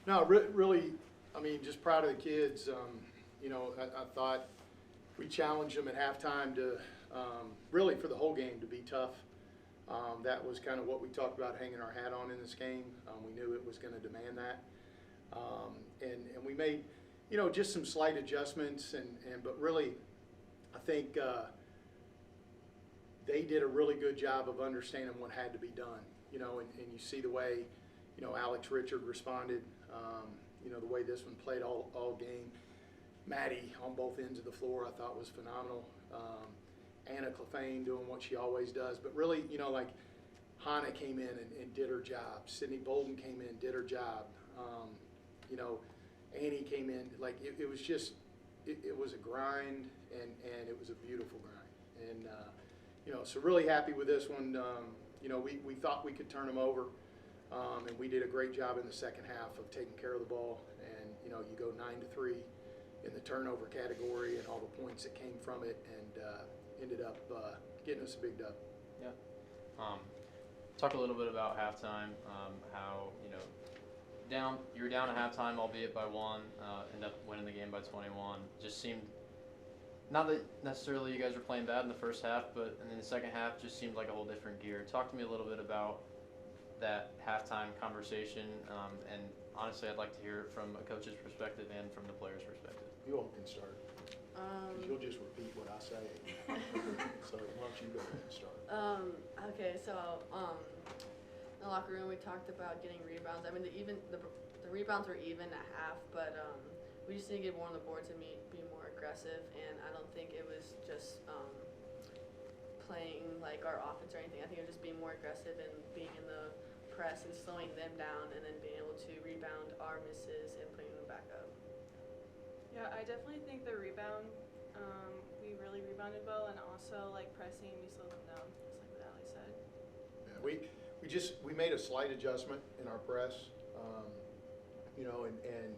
No, really, I mean, just proud of the kids. I thought we challenged them at halftime to really for the whole game to be tough. That was kind of what we talked about hanging our hat on in this game. We knew it was going to demand that. And we made, just some slight adjustments, but really, I think they did a really good job of understanding what had to be done, and you see the way, Alex Richard responded, the way this one played all game. Maddie on both ends of the floor I thought was phenomenal. Anna Clefane doing what she always does, but really, like Hannah came in and did her job. Sydney Bolden came in, did her job. Annie came in, like it was just, it was a grind, and it was a beautiful grind. And, so really happy with this one. We thought we could turn them over, and we did a great job in the second half of taking care of the ball. And, you go 9-3 in the turnover category and all the points that came from it, and ended up getting us a big dub. Yeah. Talk a little bit about halftime, how, you were down at halftime, albeit by one, end up winning the game by 21. Just seemed, not that necessarily you guys were playing bad in the first half, but in the second half just seemed like a whole different gear. Talk to me a little bit about that halftime conversation, and honestly I'd like to hear it from a coach's perspective and from the player's perspective. You all can start. You'll just repeat what I say. So why don't you go ahead and start? Okay, so in the locker room we talked about getting rebounds. I mean, the rebounds were even at half, but we just need to get more on the board to be more aggressive. And I don't think it was just playing like our offense or anything. I think it was just being more aggressive and being in the press and slowing them down, and then being able to rebound our misses and putting them back up. Yeah, I definitely think the rebound, we really rebounded well, and also like pressing, we slowed them down, just like what Ali said. Yeah, we made a slight adjustment in our press, and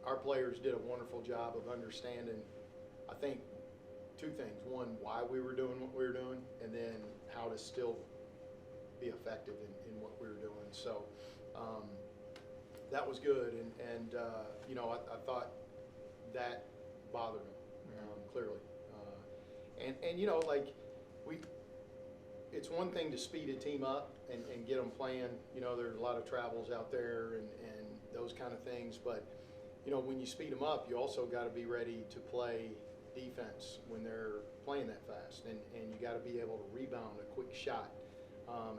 our players did a wonderful job of understanding, I think, two things. One, why we were doing what we were doing, and then how to still be effective in what we were doing. So that was good, and I thought that bothered them clearly. It's one thing to speed a team up and get them playing. There's a lot of travels out there and those kind of things, but when you speed them up, you also got to be ready to play defense when they're playing that fast, and you got to be able to rebound a quick shot.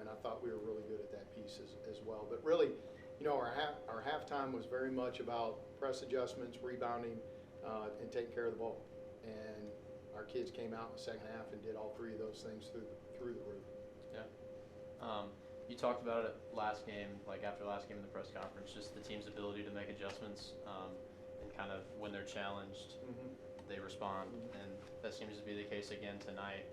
And I thought we were really good at that piece as well. But really, our halftime was very much about press adjustments, rebounding, and taking care of the ball. And our kids came out in the second half and did all three of those things through the roof. Yeah. You talked about it last game, like after last game in the press conference, just the team's ability to make adjustments, and kind of when they're challenged, they respond, and that seems to be the case again tonight.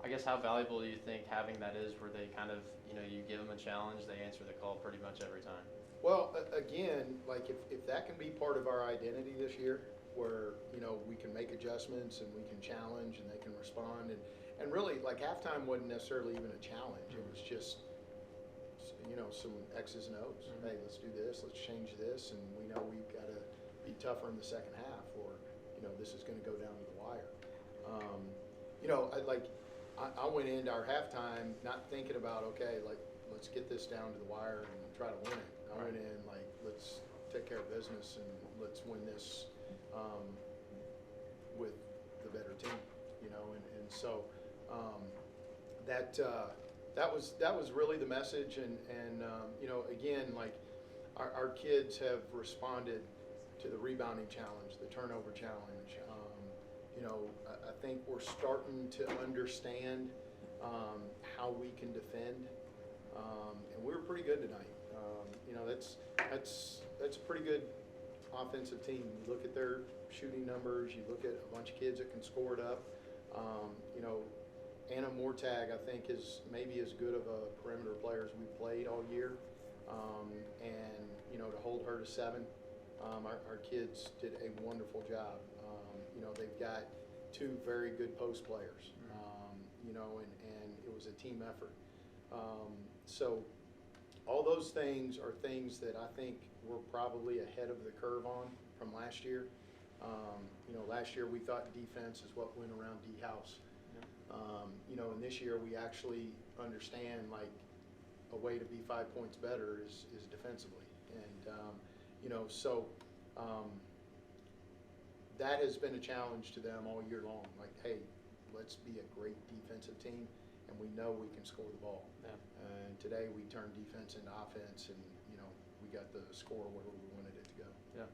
I guess how valuable do you think having that is, where they kind of, you give them a challenge, they answer the call pretty much every time? Well, again, like if that can be part of our identity this year, where, we can make adjustments and we can challenge and they can respond. And really, like halftime wasn't necessarily even a challenge. It was just, some X's and O's. Hey, let's do this, let's change this, and we know we've got to be tougher in the second half, or, this is going to go down to the wire. I went into our halftime not thinking about, okay, like, let's get this down to the wire and try to win it. I went in like, let's take care of business and let's win this with the better team, and so that was really the message, and again, like our kids have responded to the rebounding challenge, the turnover challenge. I think we're starting to understand how we can defend, and we were pretty good tonight. That's a pretty good offensive team. You look at their shooting numbers, you look at a bunch of kids that can score it up. Anna Mortag, I think, is maybe as good of a perimeter player as we've played all year, and to hold her to 7, our kids did a wonderful job. They've got 2 very good post players, and it was a team effort. So, all those things are things that I think we're probably ahead of the curve on from last year. Last year we thought defense is what went around D-House. And this year we actually understand like a way to be 5 points better is defensively. And, that has been a challenge to them all year long. Like, hey, let's be a great defensive team, and we know we can score the ball. Yeah. And today we turned defense into offense, and, we got the score where we wanted it to go. Yeah.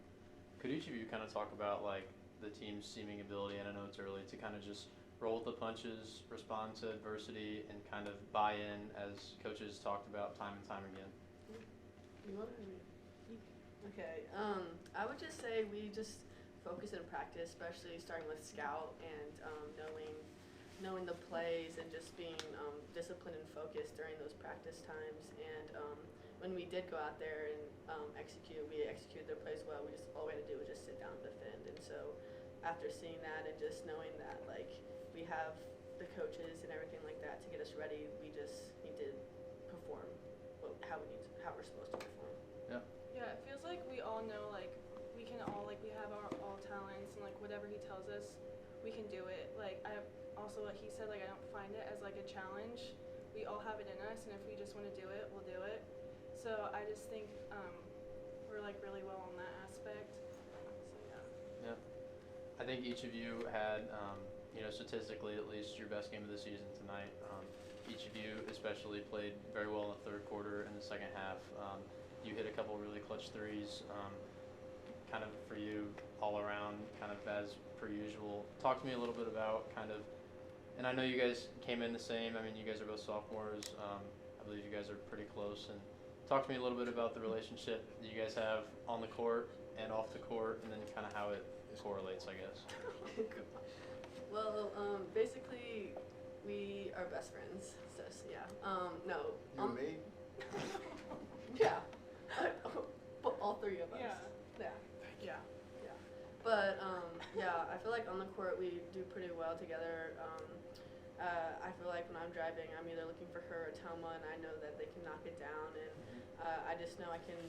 Could each of you kind of talk about like the team's seeming ability, and I know it's early, to kind of just roll with the punches, respond to adversity, and kind of buy in, as coaches talked about time and time again? You want to? Okay. I would just say we just focus in practice, especially starting with scout and knowing the plays and just being disciplined and focused during those practice times. And when we did go out there and we executed their plays well. We just all we had to do was just sit down and defend. And so after seeing that and just knowing that like we have the coaches and everything like that to get us ready, we just need to perform how we're supposed to perform. Yeah. Yeah, it feels like we all know, like, we can all, like, we have our all talents, and, like, whatever he tells us, we can do it. Like, also what he said, like, I don't find it as, like, a challenge. We all have it in us, and if we just want to do it, we'll do it. So I just think we're, like, really well on that aspect. So, yeah. Yeah. I think each of you had, statistically at least, your best game of the season tonight. Each of you especially played very well in the third quarter and the second half. You hit a couple really clutch threes, kind of for you all around, kind of as per usual. Talk to me a little bit about kind of, and I know you guys came in the same, I mean, you guys are both sophomores. I believe you guys are pretty close. And talk to me a little bit about the relationship that you guys have on the court and off the court, and then kind of how it correlates, I guess. Well, basically, we are best friends. So yeah. No. You and me? Yeah. All three of us. Yeah. Yeah. Yeah. Yeah. But I feel like on the court we do pretty well together. I feel like when I'm driving, I'm either looking for her or Telma, and I know that they can knock it down. And I just know I can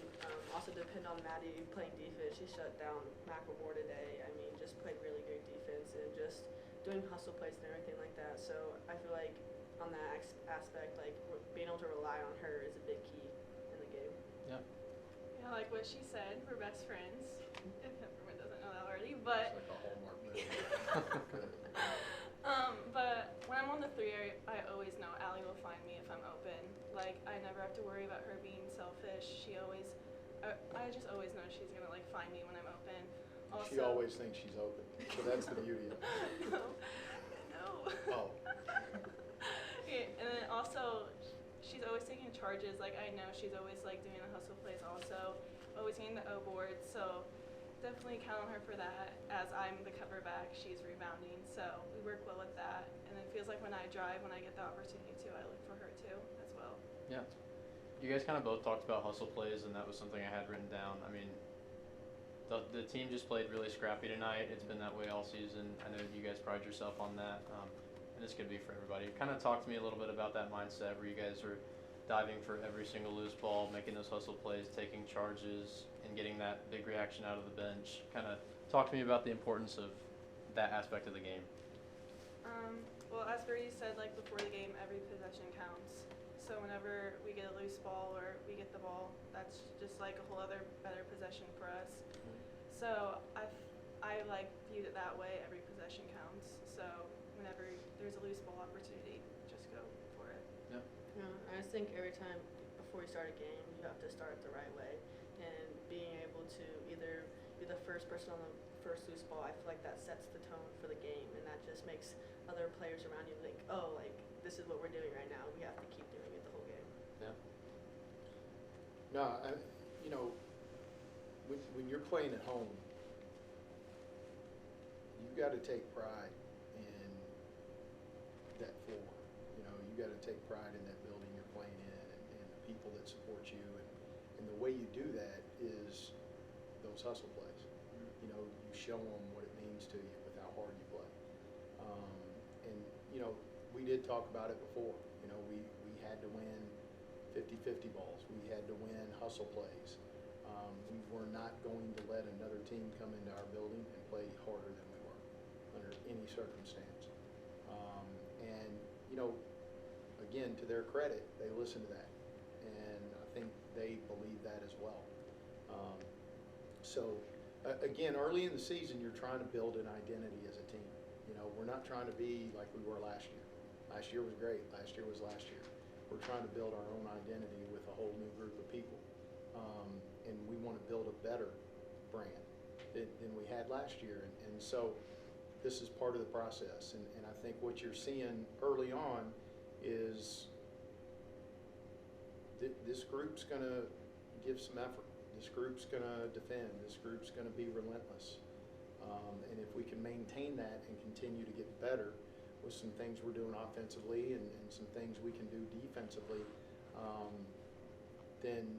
also depend on Maddie playing defense. She shut down McElmore today. I mean, just played really great defense and just doing hustle plays and everything like that. So I feel like on that aspect, like being able to rely on her is a big key in the game. Yeah. Yeah, like what she said, we're best friends. If everyone doesn't know that already, but It's like a Hallmark movie. but when I'm on the three, I always know Allie will find me if I'm open. Like, I never have to worry about her being selfish. She always, I just always know she's gonna like find me when I'm open. Also, She always thinks she's open, so that's the beauty of it. No. Oh. Yeah, and then also, she's always taking charges. Like, I know she's always like doing the hustle plays also, always getting the O boards. So definitely count on her for that. As I'm the cover back, she's rebounding. So we work well with that. And it feels like when I drive, when I get the opportunity to, I look for her too as well. Yeah. You guys kind of both talked about hustle plays, and that was something I had written down. I mean, the team just played really scrappy tonight. It's been that way all season. I know you guys pride yourself on that, and it's going to be for everybody. Kind of talk to me a little bit about that mindset where you guys are diving for every single loose ball, making those hustle plays, taking charges, and getting that big reaction out of the bench. Kind of talk to me about the importance of that aspect of the game. Well, as Brady said, like before the game, every possession counts. So whenever we get a loose ball or we get the ball, that's just like a whole other better possession for us. So I like viewed it that way. Every possession counts. So whenever there's a loose ball opportunity, just go for it. Yeah. Yeah, I just think every time before you start a game, you have to start the right way, and being able to either be the first person on the first loose ball, I feel like that sets the tone for the game, and that just makes other players around you think, oh, like this is what we're doing right now. We have to keep doing it the whole game. Yeah. No, when you're playing at home, you've got to take pride in that floor. You got to take pride in that building you're playing in, and the people that support you. And the way you do that is those hustle plays. You show them what it means to you with how hard you play. We did talk about it before. We had to win 50-50 balls. We had to win hustle plays. We were not going to let another team come into our building and play harder than we were under any circumstance. And, you know, again, to their credit, they listened to that. And I think they believe that as well. Again, early in the season, you're trying to build an identity as a team. You know, we're not trying to be like we were last year. Last year was great. Last year was last year. We're trying to build our own identity with a whole new group of people. And we want to build a better brand than we had last year. And so this is part of the process. And I think what you're seeing early on is this group's going to give some effort. This group's going to defend. This group's going to be relentless. And if we can maintain that and continue to get better with some things we're doing offensively and some things we can do defensively, then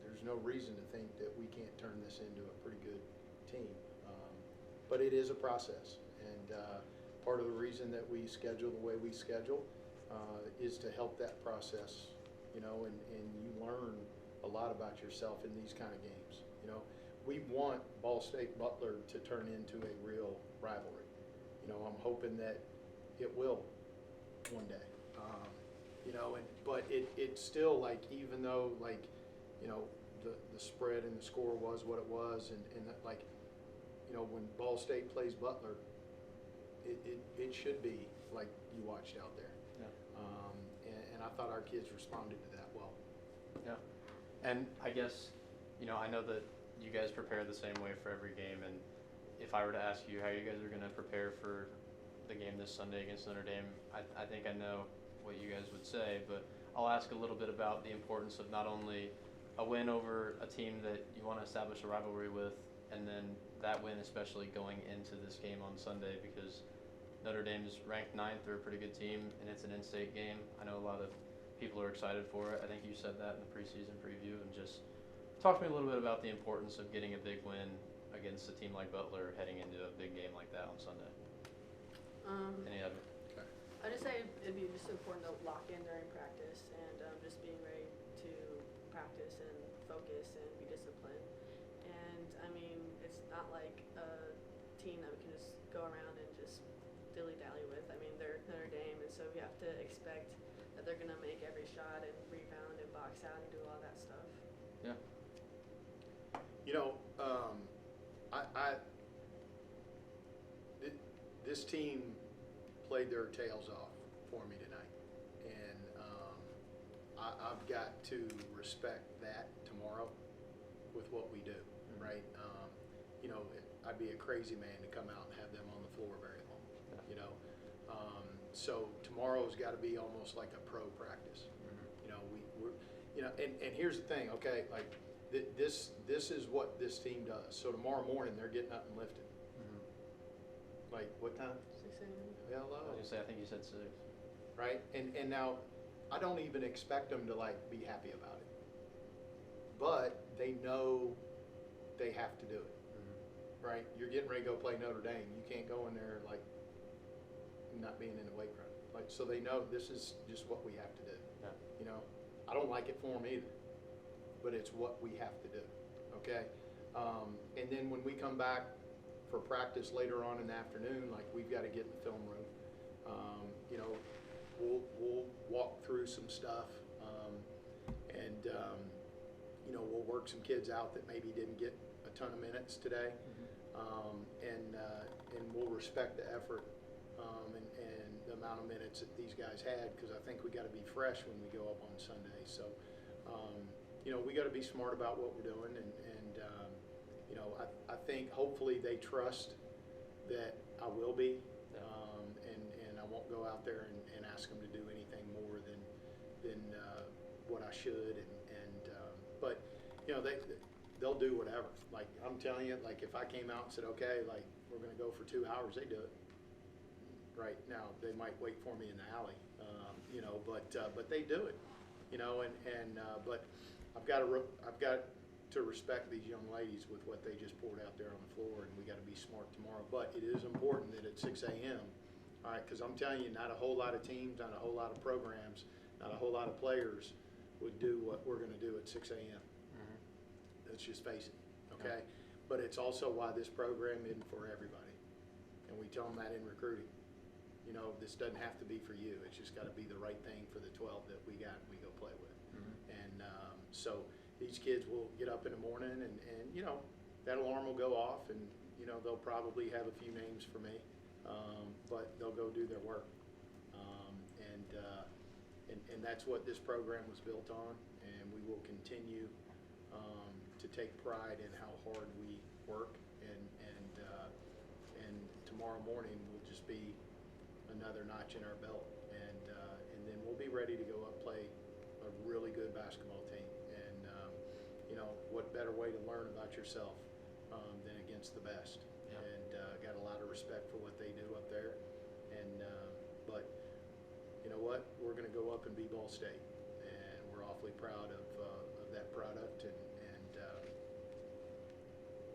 there's no reason to think that we can't turn this into a pretty good team. But it is a process. And part of the reason that we schedule the way we schedule is to help that process, you know, and you learn a lot about yourself in these kind of games. You know, we want Ball State Butler to turn into a real rivalry. You know, I'm hoping that it will one day. You know, but it's still like, even though, like, you know, the spread and the score was what it was, and like, you know, when Ball State plays Butler, it should be like you watched out there. Yeah. And I thought our kids responded to that well. Yeah. And I guess, you know, I know that you guys prepare the same way for every game, and if I were to ask you how you guys are going to prepare for the game this Sunday against Notre Dame, I think I know what you guys would say, but I'll ask a little bit about the importance of not only a win over a team that you want to establish a rivalry with, and then that win especially going into this game on Sunday, because Notre Dame is ranked 9th. They're a pretty good team, and it's an in-state game. I know a lot of people are excited for it. I think you said that in the preseason preview. And just talk to me a little bit about the importance of getting a big win against a team like Butler heading into a big game like that on Sunday. Any of it? Okay. I'd just say it'd be just important to lock in during practice and just being ready to practice and focus and be disciplined. And I mean, it's not like a team that we can just go around and just dilly-dally with. I mean, they're Notre Dame, and so we have to expect that they're going to make every shot and rebound and box out and do all that stuff. Yeah. You know, this team played their tails off for me tonight, and I've got to respect that tomorrow with what we do, right? You know, I'd be a crazy man to come out and have them on the floor very long, you know. So tomorrow's got to be almost like a pro practice. You know, we're you know, and here's the thing, okay, like this is what this team does. So tomorrow morning they're getting up and lifting. Like what time? 6 a.m. I Hello. was going to say, I think you said 6. Right? And now I don't even expect them to like be happy about it. But they know they have to do it. Right? You're getting ready to go play Notre Dame. You can't go in there like not being in the weight room. Like, so they know this is just what we have to do. Yeah. You know, I don't like it for them either, but it's what we have to do. Okay? And then when we come back for practice later on in the afternoon, like we've got to get in the film room. You know, we'll walk through some stuff, and you know, we'll work some kids out that maybe didn't get a ton of minutes today, and we'll respect the effort and the amount of minutes that these guys had, because I think we got to be fresh when we go up on Sunday. So, you know, we got to be smart about what we're doing, and you know, I think hopefully they trust that I will be, and I won't go out there and ask them to do anything more than what I should, but you know, they'll do whatever. Like I'm telling you, like if I came out and said, okay, like we're going to go for 2 hours, they do it. Right now, they might wait for me in the alley, you know, but they do it, you know, but I've got to respect these young ladies with what they just poured out there on the floor, and we got to be smart tomorrow. But it is important that at 6 a.m., all right, because I'm telling you, not a whole lot of teams, not a whole lot of programs, not a whole lot of players would do what we're gonna do at 6 a.m. Mhm. Let's just face it, okay? But it's also why this program isn't for everybody. And we tell them that in recruiting. You know, this doesn't have to be for you. It's just gotta be the right thing for the 12 that we got and we go play with. And so these kids will get up in the morning and, you know, that alarm will go off and, you know, they'll probably have a few names for me, but they'll go do their work. And that's what this program was built on, and we will continue to take pride in how hard we work, and tomorrow morning will just be another notch in our belt, and then we'll be ready to go up play a really good basketball team. And you know, what better way to learn about yourself than against the best? Yeah. And got a lot of respect for what they do up there. And but you know what? We're going to go up and be Ball State, and we're awfully proud of that product. And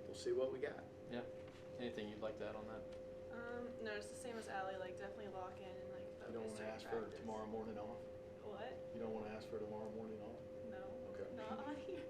we'll see what we got. Yeah. Anything you'd like to add on that? No, it's the same as Allie. Like, definitely lock in and like focus. You don't want to during ask for practice. tomorrow morning off? What? You don't want to ask for tomorrow morning off? No. Okay. Not on here.